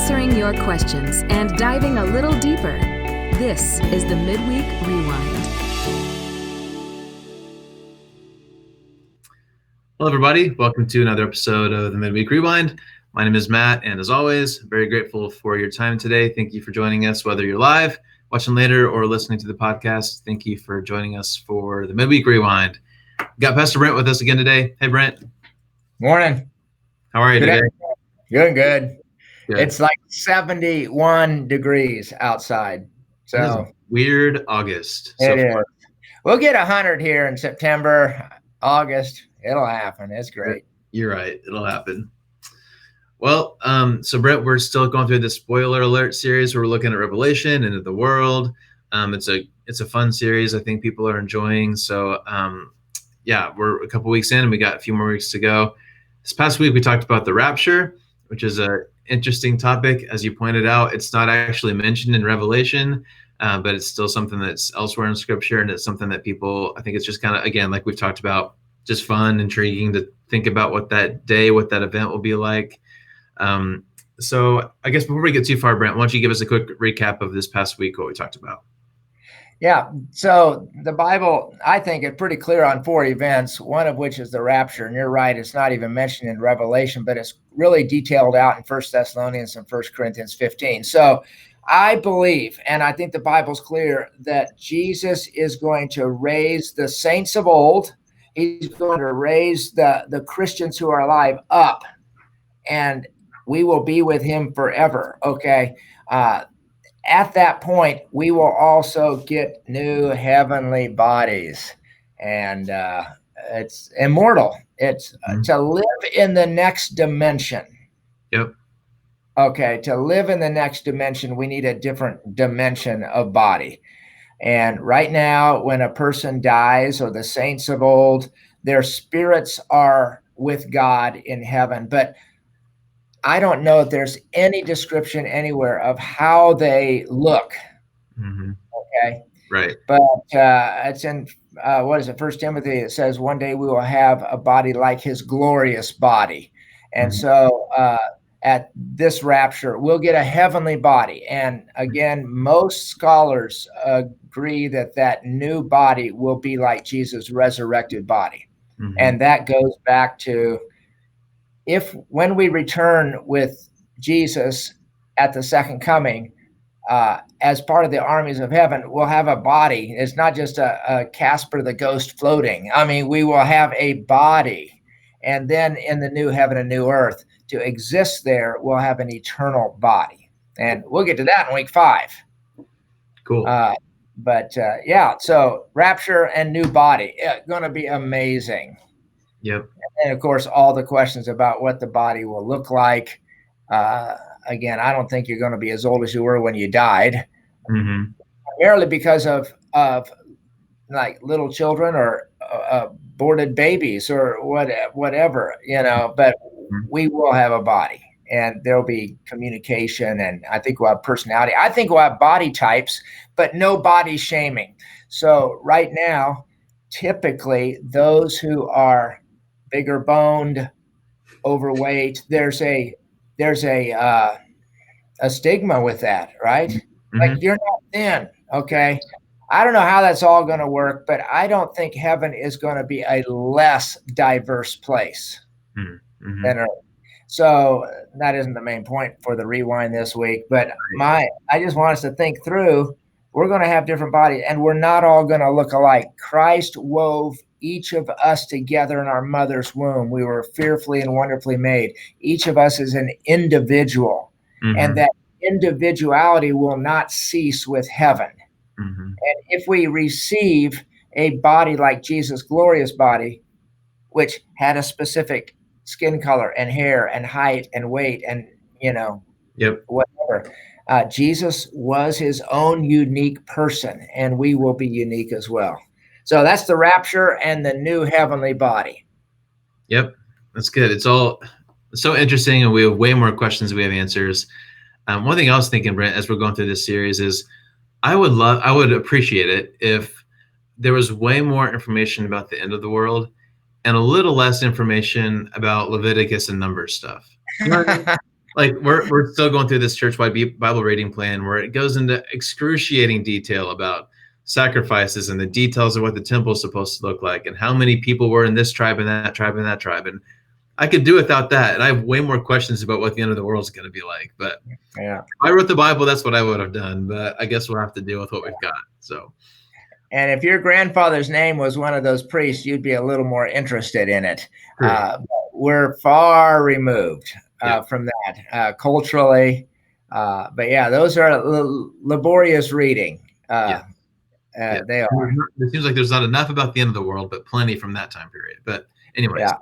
answering your questions and diving a little deeper. This is the Midweek Rewind. Hello, everybody. Welcome to another episode of the Midweek Rewind. My name is Matt, and as always, very grateful for your time today. Thank you for joining us, whether you're live, watching later, or listening to the podcast. Thank you for joining us for the Midweek Rewind. We got Pastor Brent with us again today. Hey, Brent. Morning. How are you today? Good. It's like 71 degrees outside. So weird August. It is. We'll get 100 here in September, August. It'll happen. It's great. You're right. It'll happen. Well, so Brent, we're still going through the spoiler alert series where we're looking at Revelation and the world. It's a fun series. I think people are enjoying. So we're a couple weeks in and we got a few more weeks to go. This past week we talked about the rapture, which is a interesting topic. As you pointed out, it's not actually mentioned in Revelation, but it's still something that's elsewhere in Scripture, and it's something that people, I think it's just kind of, again, like we've talked about, just fun, intriguing to think about what that day, what that event will be like. So I guess before we get too far, Brent, why don't you give us a quick recap of this past week, what we talked about? Yeah, so the Bible, I think, is pretty clear on 4 events, one of which is the rapture. And you're right, it's not even mentioned in Revelation, but it's really detailed out in 1 Thessalonians and 1 Corinthians 15. So I believe, and I think the Bible's clear, that Jesus is going to raise the saints of old. He's going to raise the Christians who are alive up, and we will be with him forever, okay? At that point, we will also get new heavenly bodies, and it's immortal. It's to live in the next dimension. Yep. Okay, to live in the next dimension, we need a different dimension of body. And right now, when a person dies, or the saints of old, their spirits are with God in heaven. But I don't know if there's any description anywhere of how they look. Mm-hmm. Okay. Right. But it's in, 1 Timothy? It says one day we will have a body like his glorious body. And so at this rapture, we'll get a heavenly body. And again, most scholars agree that that new body will be like Jesus' resurrected body. Mm-hmm. And that goes back to, when we return with Jesus at the second coming, as part of the armies of heaven, we'll have a body. It's not just a Casper the Ghost floating. I mean, we will have a body. And then in the new heaven and new earth, to exist there, we'll have an eternal body. And we'll get to that in week 5. Cool. So rapture and new body, going to be amazing. Yep. And of course, all the questions about what the body will look like. Again, I don't think you're going to be as old as you were when you died. Mm-hmm. Primarily because of like little children or aborted babies or whatever, but we will have a body, and there'll be communication, and I think we'll have personality. I think we'll have body types, but no body shaming. So right now, typically those who are bigger boned, overweight, there's a stigma with that, right? Mm-hmm. Like, you're not thin, okay? I don't know how that's all going to work, but I don't think heaven is going to be a less diverse place than earth. So that isn't the main point for the rewind this week, but I just want us to think through, we're going to have different bodies, and we're not all going to look alike. Christ wove each of us together in our mother's womb. We were fearfully and wonderfully made. Each of us is an individual, and that individuality will not cease with heaven. Mm-hmm. And if we receive a body like Jesus' glorious body, which had a specific skin color and hair and height and weight and, whatever, Jesus was his own unique person, and we will be unique as well. So that's the rapture and the new heavenly body. Yep, that's good. It's all so interesting, and we have way more questions than we have answers. One thing I was thinking, Brent, as we're going through this series is I would appreciate it if there was way more information about the end of the world and a little less information about Leviticus and Numbers stuff. like we're still going through this church-wide Bible reading plan where it goes into excruciating detail about sacrifices and the details of what the temple is supposed to look like and how many people were in this tribe and that tribe and that tribe. And I could do without that. And I have way more questions about what the end of the world is going to be like. But yeah, if I wrote the Bible, that's what I would have done. But I guess we'll have to deal with what we've got. So. And if your grandfather's name was one of those priests, you'd be a little more interested in it. We're far removed from that culturally. But yeah, those are laborious reading. They are. It seems like there's not enough about the end of the world, but plenty from that time period. But anyways. Yeah.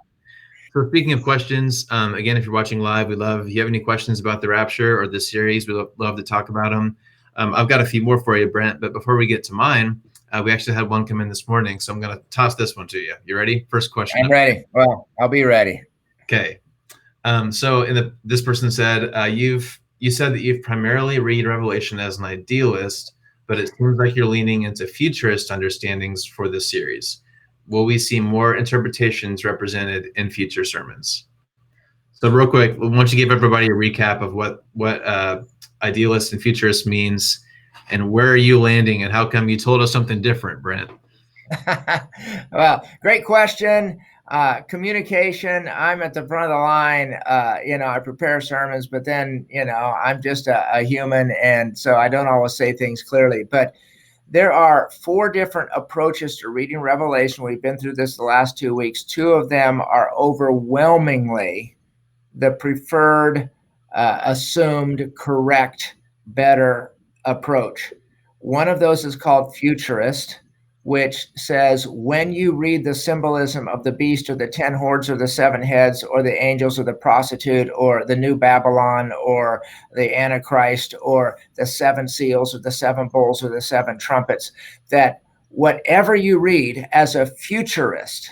So speaking of questions, again, if you're watching live, if you have any questions about the Rapture or this series, we'd love to talk about them. I've got a few more for you, Brent, but before we get to mine, we actually had one come in this morning, so I'm going to toss this one to you. You ready? First question. I'm ready. Well, I'll be ready. Okay. So this person said, you said that you've primarily read Revelation as an idealist, but it seems like you're leaning into futurist understandings for this series. Will we see more interpretations represented in future sermons? So real quick, why don't you give everybody a recap of what idealist and futurist means, and where are you landing, and how come you told us something different, Brent? Well, great question. Communication, I'm at the front of the line. I prepare sermons, but then, I'm just a human, and so I don't always say things clearly. But there are 4 different approaches to reading Revelation. We've been through this the last 2 weeks. 2 of them are overwhelmingly the preferred, assumed, correct, better approach. One of those is called futurist, which says when you read the symbolism of the beast or the 10 horns or the 7 heads or the angels or the prostitute or the new Babylon or the Antichrist or the 7 seals or the 7 bowls or the 7 trumpets, that whatever you read as a futurist,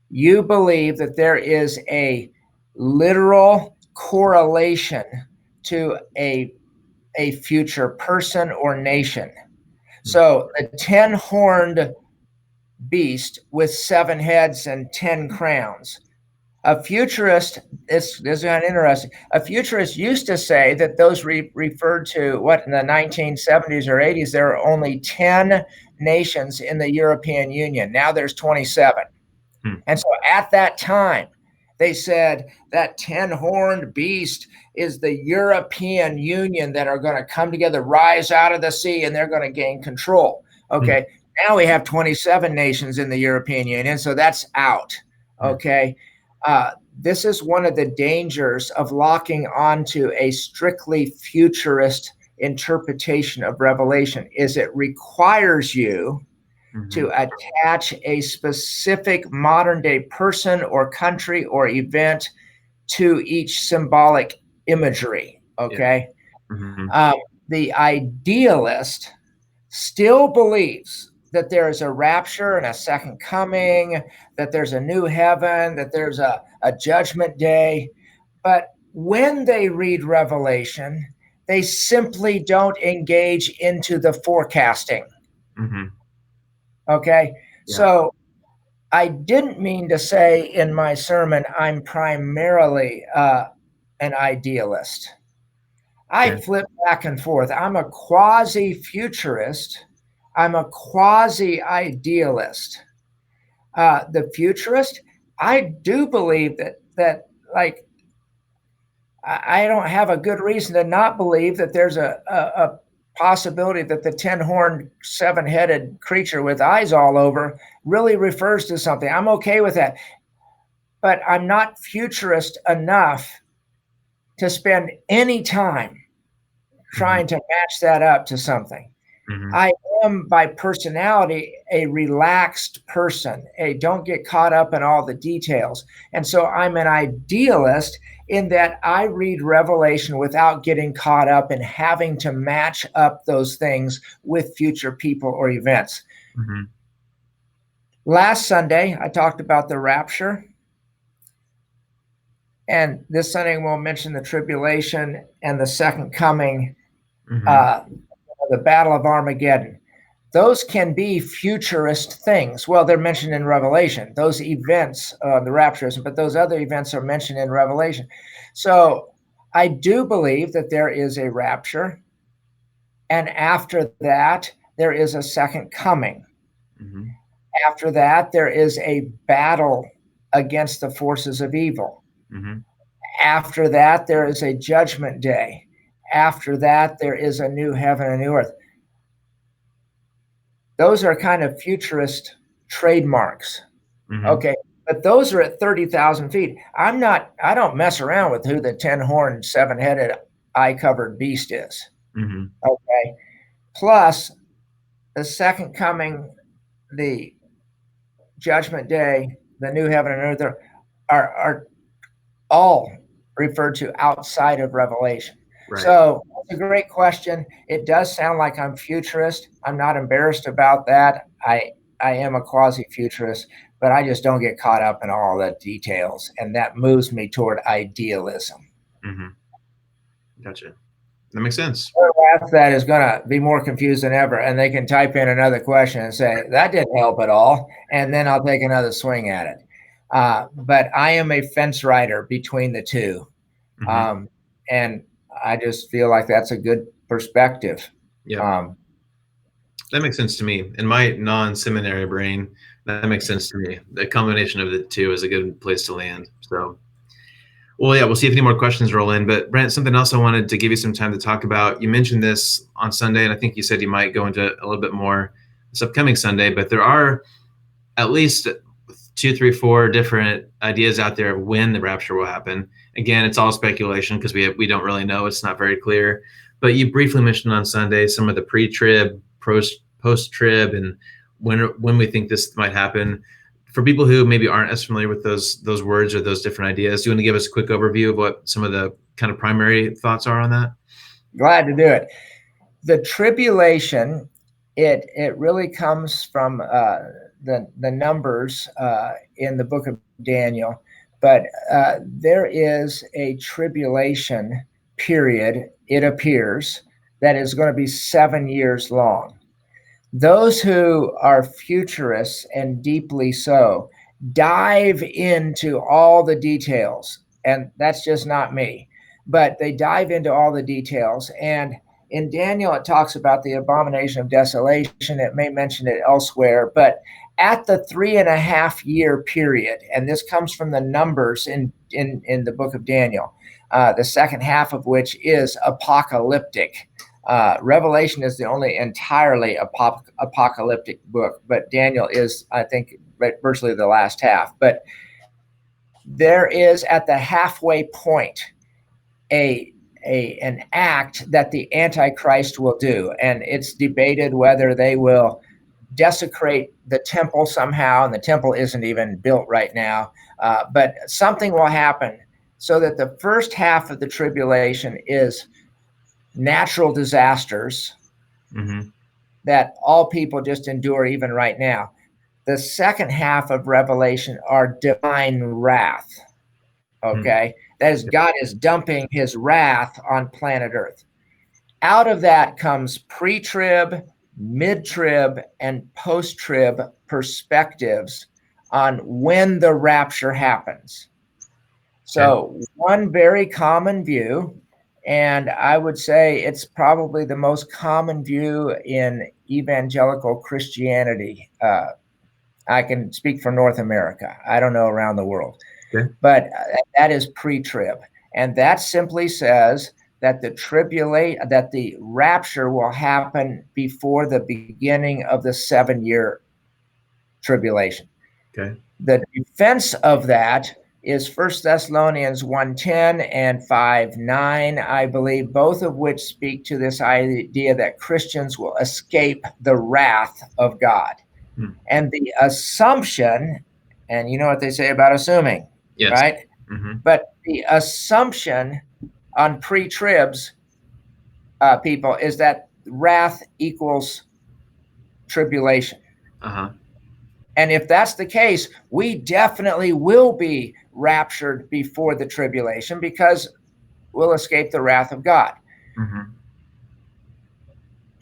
you believe that there is a literal correlation to a future person or nation. So the 10-horned beast with 7 heads and 10 crowns. A futurist, this is kind of interesting. A futurist used to say that those referred to what in the 1970s or 80s, there were only 10 nations in the European Union. Now there's 27. And so at that time, they said that 10-horned beast is the European Union that are going to come together, rise out of the sea, and they're going to gain control. Okay. Now we have 27 nations in the European Union, so that's out. Okay. This is one of the dangers of locking onto a strictly futurist interpretation of Revelation, is it requires you to attach a specific modern day person or country or event to each symbolic imagery. Okay. The idealist still believes that there is a rapture and a second coming, that there's a new heaven, that there's a judgment day. But when they read Revelation, they simply don't engage into the forecasting. Okay. Yeah. So I didn't mean to say in my sermon, I'm primarily an idealist. I flip back and forth. I'm a quasi-futurist. I'm a quasi-idealist. The futurist, I do believe that like, I don't have a good reason to not believe that there's a possibility that the 10-horned, 7-headed creature with eyes all over really refers to something. I'm okay with that. But I'm not futurist enough to spend any time trying to match that up to something. I am by personality a relaxed person. Don't get caught up in all the details. And so I'm an idealist in that I read Revelation without getting caught up in having to match up those things with future people or events. Last Sunday, I talked about the rapture. And this Sunday, we'll mention the tribulation and the second coming, the Battle of Armageddon. Those can be futurist things. Well, they're mentioned in Revelation. Those events, the rapture, but those other events are mentioned in Revelation. So I do believe that there is a rapture, and after that, there is a second coming. Mm-hmm. After that, there is a battle against the forces of evil. Mm-hmm. After that, there is a judgment day. After that, there is a new heaven and new earth. Those are kind of futurist trademarks. Mm-hmm. Okay. But those are at 30,000 feet. I don't mess around with who the 10-horned, 7-headed, eye-covered beast is. Mm-hmm. Okay. Plus, the second coming, the judgment day, the new heaven and earth are all referred to outside of Revelation. Right. So that's a great question. It does sound like I'm futurist. I'm not embarrassed about that. I am a quasi-futurist, but I just don't get caught up in all the details, and that moves me toward idealism. Mm-hmm. Gotcha. That makes sense. That is going to be more confused than ever, and they can type in another question and say, that didn't help at all, and then I'll take another swing at it. But I am a fence rider between the two. Mm-hmm. And I just feel like that's a good perspective. Yeah. That makes sense to me. In my non-seminary brain, that makes sense to me. The combination of the two is a good place to land. So, well, yeah, we'll see if any more questions roll in. But Brent, something else I wanted to give you some time to talk about. You mentioned this on Sunday, and I think you said you might go into a little bit more this upcoming Sunday, but there are at least 2, 3, 4 different ideas out there of when the rapture will happen. Again, it's all speculation because we don't really know. It's not very clear. But you briefly mentioned on Sunday some of the pre-trib, post-trib, and when we think this might happen. For people who maybe aren't as familiar with those words or those different ideas, do you want to give us a quick overview of what some of the kind of primary thoughts are on that? Glad to do it. The tribulation, it really comes from the numbers in the book of Daniel, but there is a tribulation period, it appears, that is going to be 7 years long. Those who are futurists, and deeply so, dive into all the details, and that's just not me, but they dive into all the details. And in Daniel, it talks about the abomination of desolation. It may mention it elsewhere, but at the 3.5 year period, and this comes from the numbers in the book of Daniel, the second half of which is apocalyptic. Revelation is the only entirely apocalyptic book, but Daniel is, I think, virtually the last half. But there is, at the halfway point, an act that the Antichrist will do, and it's debated whether they will desecrate the temple somehow, and the temple isn't even built right now, but something will happen so that the first half of the tribulation is natural disasters that all people just endure even right now. The second half of Revelation are divine wrath. Okay. That is, God is dumping his wrath on planet Earth. Out of that comes pre-trib, mid-trib, and post-trib perspectives on when the rapture happens. So one very common view, and I would say it's probably the most common view in evangelical Christianity. I can speak for North America. I don't know around the world. Okay. But that is pre-trib. And that simply says that the rapture will happen before the beginning of the 7-year tribulation. Okay. The defense of that is 1 Thessalonians 1:10 and 5:9, I believe, both of which speak to this idea that Christians will escape the wrath of God. And the assumption, and you know what they say about assuming, yes. Right? But the assumption on pre-tribs people is that wrath equals tribulation. And if that's the case, we definitely will be raptured before the tribulation because we'll escape the wrath of God.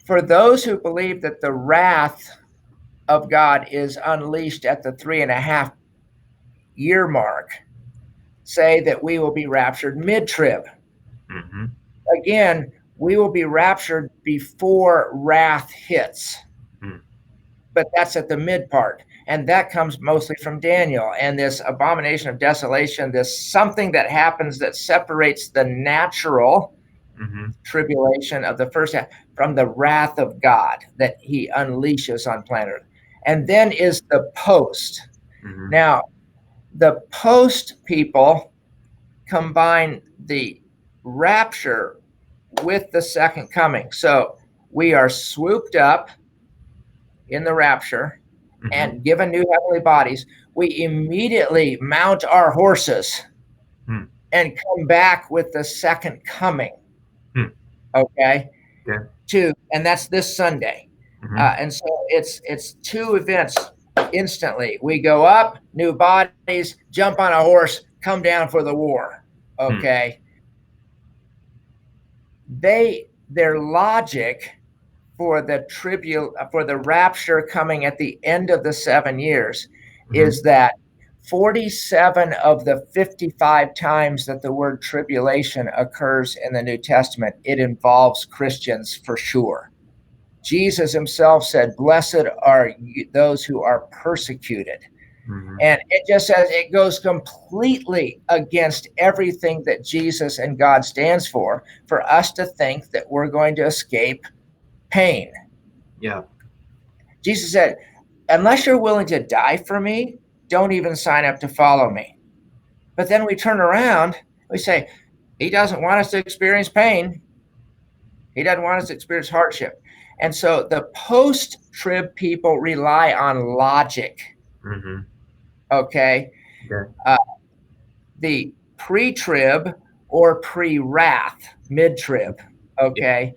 For those who believe that the wrath of God is unleashed at the 3.5 year mark, say that we will be raptured mid-trib. again, we will be raptured before wrath hits. But that's at the mid part. And that comes mostly from Daniel and this abomination of desolation, this something that happens that separates the natural tribulation of the first half from the wrath of God that he unleashes on planet Earth. And then is the post. Now, the post people combine the rapture with the second coming. So we are swooped up in the rapture and given new heavenly bodies. We immediately mount our horses and come back with the second coming. Okay. And that's this Sunday. And so it's two events instantly. We go up, new bodies, jump on a horse, come down for the war. Okay. Their logic for the rapture coming at the end of the 7 years is that 47 of the 55 times that the word tribulation occurs in the New Testament, it involves Christians for sure. Jesus himself said, "Blessed are those who are persecuted." And it just says it goes completely against everything that Jesus and God stands for us to think that we're going to escape pain. Yeah. Jesus said, unless you're willing to die for me, don't even sign up to follow me. But then we turn around, we say, he doesn't want us to experience pain. He doesn't want us to experience hardship. And so the post-trib people rely on logic. Okay. The pre-trib or pre-wrath, mid-trib, okay,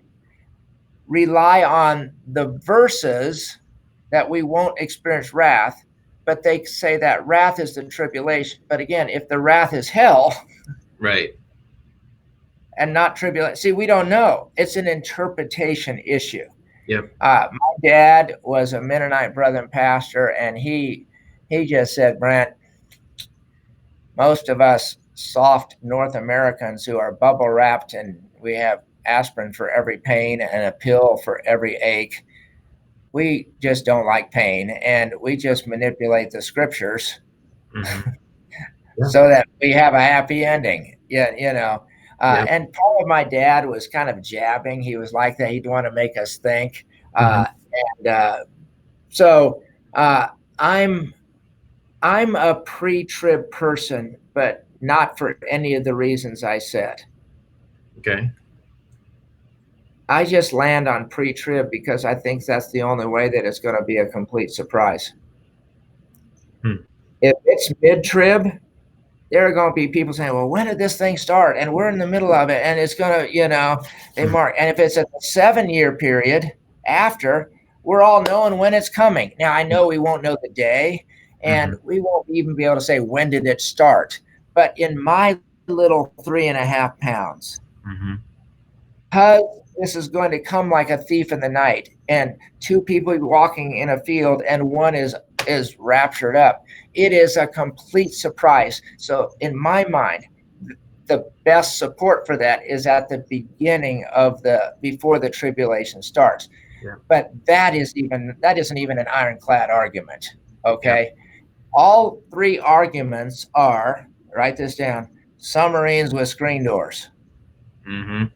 rely on the verses that we won't experience wrath, but they say that wrath is the tribulation. But again, if the wrath is hell, right, and not tribulation, see, we don't know. It's an interpretation issue. Yep. My dad was a Mennonite Brethren pastor, and he just said, Brent, most of us soft North Americans who are bubble wrapped and we have aspirin for every pain and a pill for every ache, we just don't like pain, and we just manipulate the scriptures so that we have a happy ending. And part of my dad was kind of jabbing. He was like that. He'd want to make us think. So I'm a pre-trib person, but not for any of the reasons I said. Okay. I just land on pre-trib because I think that's the only way that it's going to be a complete surprise. If it's mid-trib, there are going to be people saying, well, when did this thing start? And we're in the middle of it, and it's going to, they mark. And if it's a 7-year period after, we're all knowing when it's coming. Now, I know we won't know the day, and we won't even be able to say, when did it start? But in my little 3.5 pounds, because this is going to come like a thief in the night, and two people walking in a field, and one is raptured up. It is a complete surprise. So in my mind, the best support for that is at the beginning of before the tribulation starts. But that isn't even an ironclad argument. Okay. All three arguments are, write this down, submarines with screen doors. They're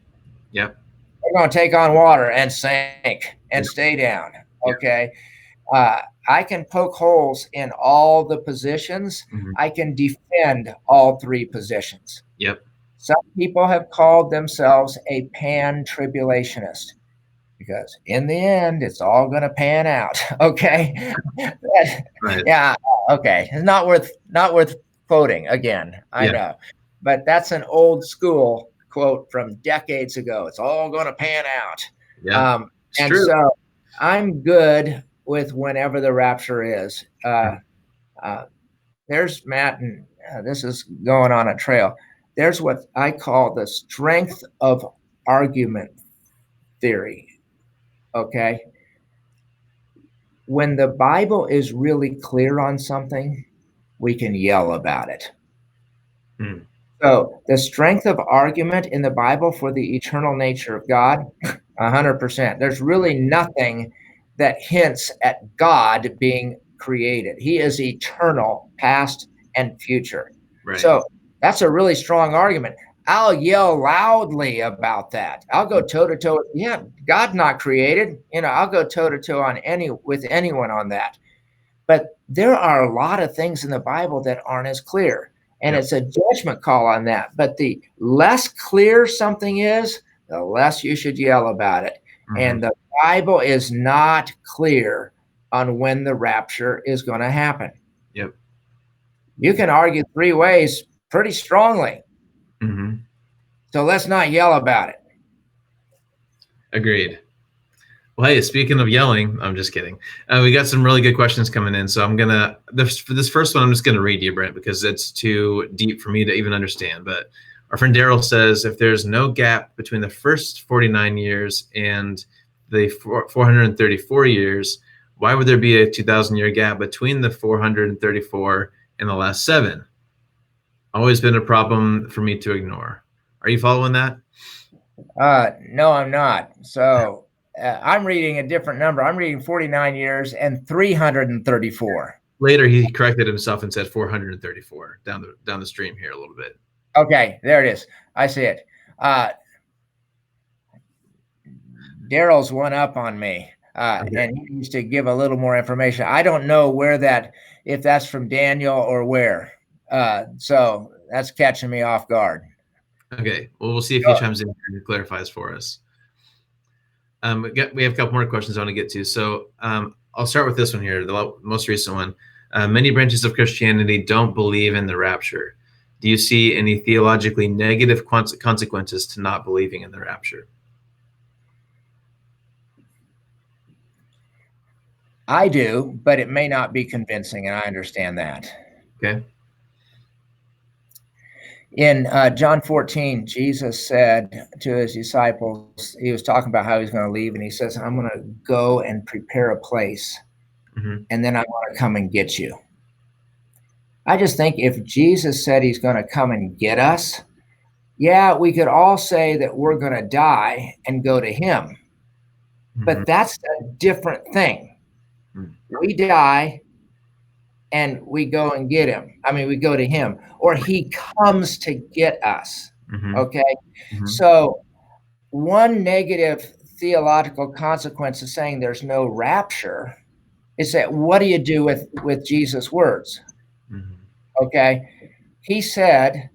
going to take on water and sink and stay down. Okay. I can poke holes in all the positions. I can defend all three positions. Some people have called themselves a pan-tribulationist because in the end, it's all going to pan out. Okay. Yeah. Okay. It's not worth quoting again. I know, but that's an old school quote from decades ago. It's all going to pan out. And true. So I'm good with whenever the rapture is. There's Matt, and this is going on a trail. There's what I call the strength of argument theory. Okay. When the Bible is really clear on something, we can yell about it. So the strength of argument in the Bible for the eternal nature of God, 100%. There's really nothing that hints at God being created. He is eternal, past and future. Right. So that's a really strong argument. I'll yell loudly about that. I'll go toe to toe. Yeah, God's not created. I'll go toe to toe with anyone on that. But there are a lot of things in the Bible that aren't as clear. And It's a judgment call on that. But the less clear something is, the less you should yell about it. Mm-hmm. And the Bible is not clear on when the rapture is going to happen. Yep. You can argue three ways pretty strongly. Mm-hmm. So let's not yell about it. Agreed. Well, hey, speaking of yelling, I'm just kidding. We got some really good questions coming in. So for this first one, I'm just going to read you, Brent, because it's too deep for me to even understand. But our friend Daryl says, if there's no gap between the first 49 years and the 434 years, why would there be a 2,000-year gap between the 434 and the last 7? Always been a problem for me to ignore. Are you following that? No, I'm not. So I'm reading a different number. I'm reading 49 years and 334. Later, he corrected himself and said 434 down the stream here a little bit. Okay, there it is. I see it. Daryl's one up on me, and he needs to give a little more information. I don't know if that's from Daniel or where. So that's catching me off guard. Okay, well, we'll see if he chimes in and clarifies for us. We have a couple more questions I want to get to. So I'll start with this one here, the most recent one. Many branches of Christianity don't believe in the rapture. Do you see any theologically negative consequences to not believing in the rapture? I do, but it may not be convincing, and I understand that. Okay. In John 14, Jesus said to his disciples, he was talking about how he's going to leave, and he says, I'm going to go and prepare a place, and then I'm going to come and get you. I just think if Jesus said he's going to come and get us, yeah, we could all say that we're going to die and go to him. But that's a different thing. We die and we go and get him. I mean, we go to him, or he comes to get us. Okay. So one negative theological consequence of saying there's no rapture is that what do you do with Jesus' words? Okay. He said,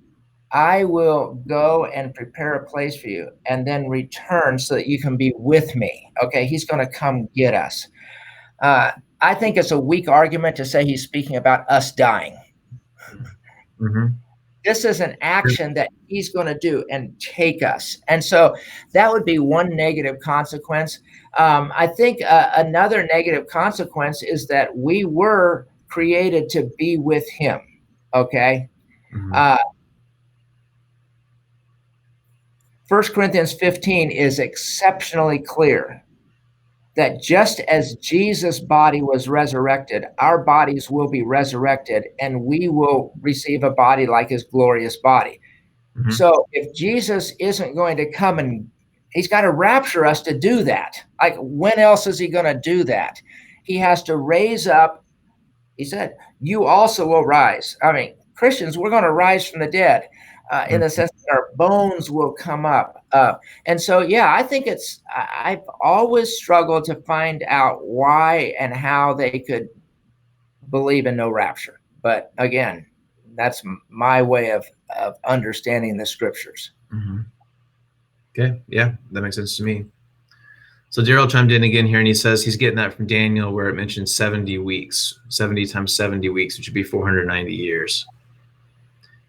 I will go and prepare a place for you and then return so that you can be with me. Okay. He's going to come get us. I think it's a weak argument to say he's speaking about us dying. This is an action that he's going to do and take us. And so that would be one negative consequence. I think another negative consequence is that we were created to be with him. Okay. 1 Corinthians 15 is exceptionally clear that just as Jesus' body was resurrected, our bodies will be resurrected and we will receive a body like his glorious body. So if Jesus isn't going to come and he's got to rapture us to do that. Like, when else is he going to do that? He has to raise up. He said, you also will rise. I mean, Christians, we're going to rise from the dead in the sense that our bones will come up. And so, yeah, I think I've always struggled to find out why and how they could believe in no rapture. But again, that's my way of understanding the scriptures. Okay. Yeah, that makes sense to me. So Daryl chimed in again here, and he says he's getting that from Daniel, where it mentions 70 weeks, 70 times 70 weeks, which would be 490 years.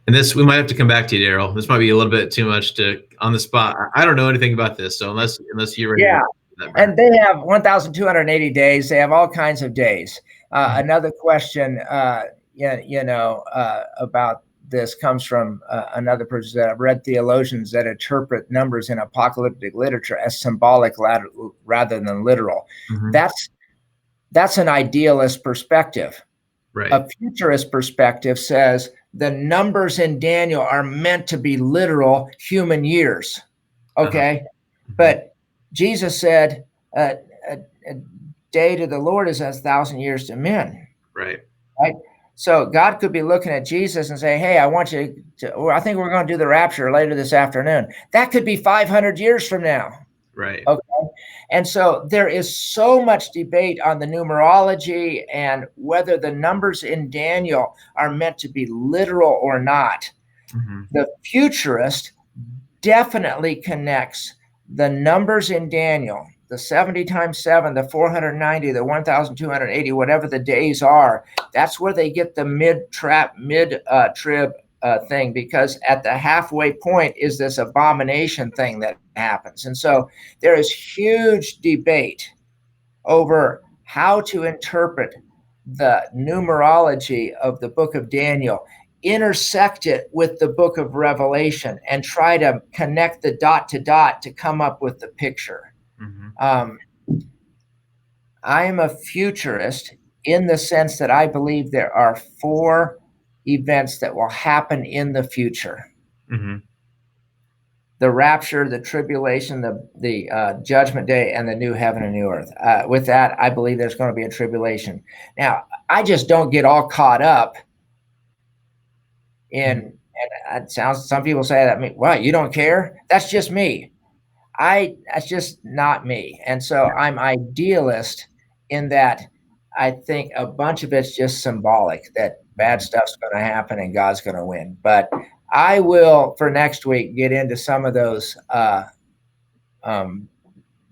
And this, we might have to come back to you, Daryl. This might be a little bit too much on the spot. I don't know anything about this, so unless you're ready. Yeah, and they have 1,280 days. They have all kinds of days. Another question, about this comes from another person that I've read, theologians that interpret numbers in apocalyptic literature as symbolic rather than literal. That's an idealist perspective. Right. A futurist perspective says the numbers in Daniel are meant to be literal human years. Okay. But Jesus said, a day to the Lord is as 1,000 years to men. Right. Right. So God could be looking at Jesus and say, hey, I want you to, or I think we're going to do the rapture later this afternoon. That could be 500 years from now. Right. Okay. And so there is so much debate on the numerology and whether the numbers in Daniel are meant to be literal or not. The futurist definitely connects the numbers in Daniel, the 70 times 7, the 490, the 1,280, whatever the days are. That's where they get the mid-trib thing, because at the halfway point is this abomination thing that happens. And so there is huge debate over how to interpret the numerology of the book of Daniel, intersect it with the book of Revelation, and try to connect the dot to dot to come up with the picture. I am a futurist in the sense that I believe there are 4 events that will happen in the future. The rapture, the tribulation, the judgment day, and the new heaven and new earth. With that, I believe there's going to be a tribulation. Now, I just don't get all caught up in, and it sounds, some people say that, well, you don't care? That's just me. That's just not me. And so I'm idealist in that I think a bunch of it's just symbolic, that bad stuff's going to happen and God's going to win. But I will, for next week, get into some of those. I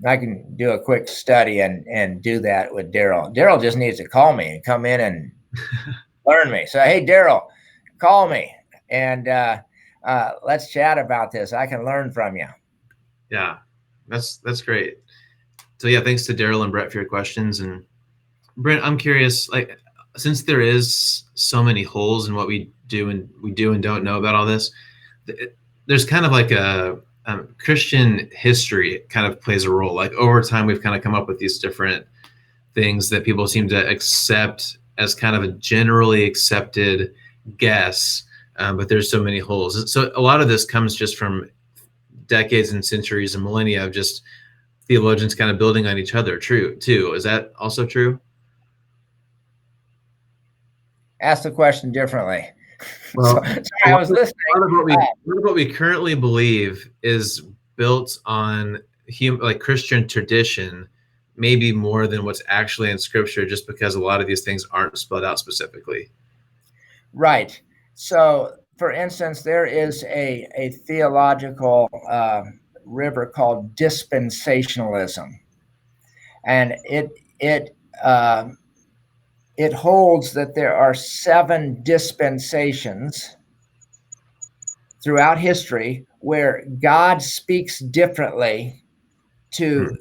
can do a quick study and do that with Daryl. Daryl just needs to call me and come in and learn me. So, hey, Daryl, call me and let's chat about this. I can learn from you. Yeah, that's great. So yeah, thanks to Daryl and Brett for your questions. And Brent, I'm curious, like, since there is so many holes in what we do and don't know about all this, there's kind of like a Christian history kind of plays a role. Like over time, we've kind of come up with these different things that people seem to accept as kind of a generally accepted guess, but there's so many holes. So a lot of this comes just from decades and centuries and millennia of just theologians kind of building on each other. True, too. Is that also true? Ask the question differently. Well, sorry, I was listening. Part of what we currently believe is built on like Christian tradition, maybe more than what's actually in Scripture, just because a lot of these things aren't spelled out specifically. Right. So, for instance, there is a theological river called Dispensationalism, and it holds that there are 7 dispensations throughout history where God speaks differently to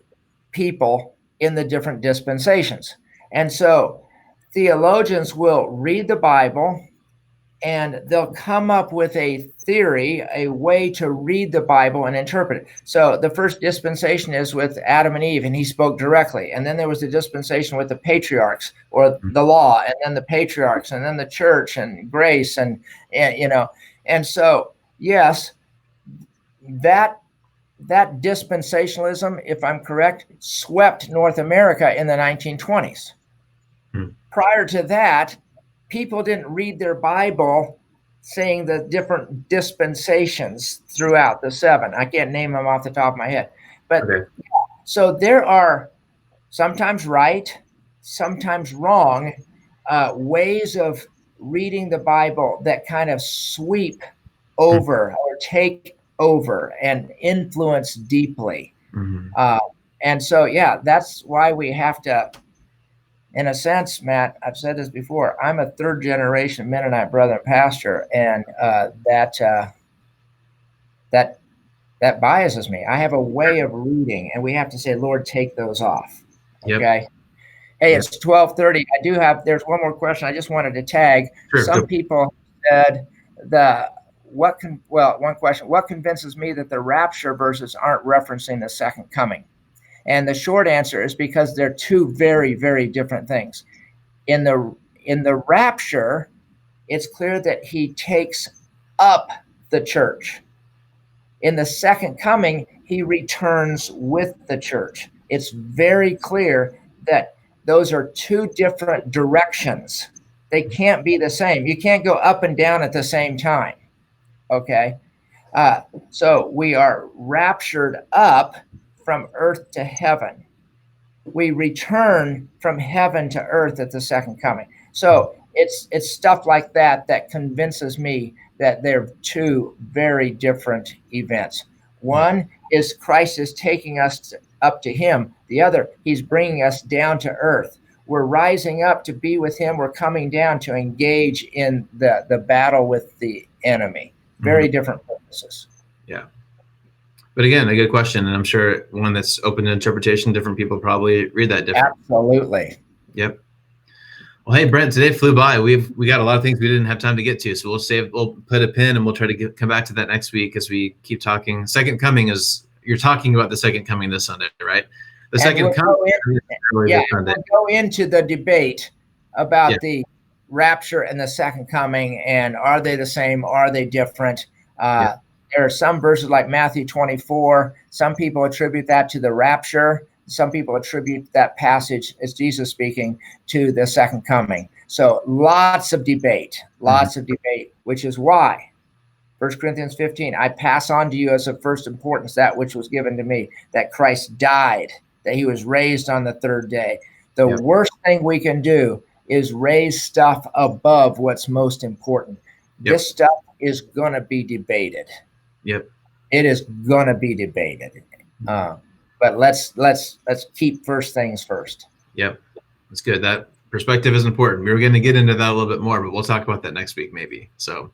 people in the different dispensations. And so theologians will read the Bible and they'll come up with a theory, a way to read the Bible and interpret it. So the first dispensation is with Adam and Eve, and he spoke directly. And then there was the dispensation with the patriarchs, or the law, and then the patriarchs, and then the church and grace, and And so, yes, that dispensationalism, if I'm correct, swept North America in the 1920s. Prior to that, people didn't read their Bible saying the different dispensations throughout the 7. I can't name them off the top of my head. But so there are sometimes right, sometimes wrong ways of reading the Bible that kind of sweep over or take over and influence deeply. And so, yeah, that's why we have to, in a sense, Matt, I've said this before, I'm a 3rd generation Mennonite brother and pastor, and that biases me. I have a way of reading, and we have to say, Lord, take those off. Okay. Hey, it's 12:30. There's one more question I just wanted to tag. Sure. Some people said one question, what convinces me that the rapture verses aren't referencing the second coming? And the short answer is because they're 2 very, very different things. In the rapture, it's clear that he takes up the church. In the second coming, he returns with the church. It's very clear that those are two different directions. They can't be the same. You can't go up and down at the same time. Okay? So we are raptured up from earth to heaven. We return from heaven to earth at the second coming. So it's stuff like that that convinces me that they're two very different events. One is Christ is taking us up to him. The other, he's bringing us down to earth. We're rising up to be with him. We're coming down to engage in the battle with the enemy. Very different purposes. Yeah. But again, a good question, and I'm sure one that's open to interpretation. Different people probably read that differently. Absolutely. Yep. Well, hey, Brent, today flew by. We got a lot of things we didn't have time to get to, so we'll put a pin and we'll try to come back to that next week as we keep talking. Second coming you're talking about the second coming this Sunday, right? The second coming. We'll go into the debate about the rapture and the second coming, and are they the same? Are they different? There are some verses like Matthew 24. Some people attribute that to the rapture. Some people attribute that passage, as Jesus speaking, to the second coming. So lots of debate, which is why 1 Corinthians 15, I pass on to you as of first importance that which was given to me, that Christ died, that he was raised on the third day. The worst thing we can do is raise stuff above what's most important. This stuff is going to be debated. It is going to be debated. But let's keep first things first. That's good. That perspective is important. We were going to get into that a little bit more, but we'll talk about that next week maybe. So,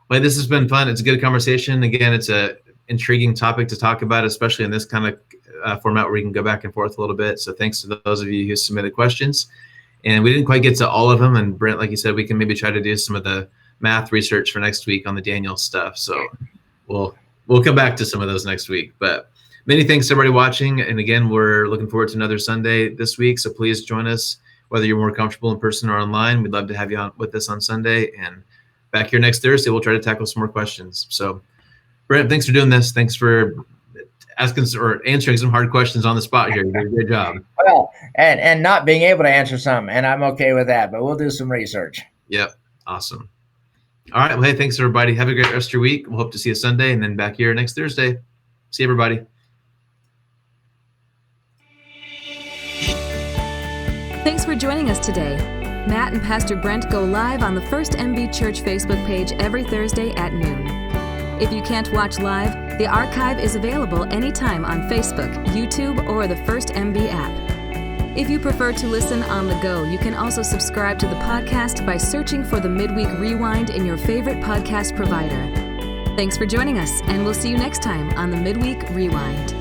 well, this has been fun. It's a good conversation. Again, it's a intriguing topic to talk about, especially in this kind of format where we can go back and forth a little bit. So thanks to those of you who submitted questions. And we didn't quite get to all of them. And Brent, like you said, we can maybe try to do some of the math research for next week on the Daniel stuff. So we'll come back to some of those next week. But many thanks to everybody watching. And again, we're looking forward to another Sunday this week. So please join us, whether you're more comfortable in person or online. We'd love to have you on with us on Sunday. And back here next Thursday, we'll try to tackle some more questions. So Brent, thanks for doing this. Thanks for asking or answering some hard questions on the spot here. You did a good job. Well, and not being able to answer some, and I'm okay with that, but we'll do some research. Yep. Awesome. All right. Well, hey, thanks everybody. Have a great rest of your week. We'll hope to see you Sunday and then back here next Thursday. See everybody. Thanks for joining us today. Matt and Pastor Brent go live on the First MB Church Facebook page every Thursday at noon. If you can't watch live, the archive is available anytime on Facebook, YouTube, or the First MB app. If you prefer to listen on the go, you can also subscribe to the podcast by searching for the Midweek Rewind in your favorite podcast provider. Thanks for joining us, and we'll see you next time on the Midweek Rewind.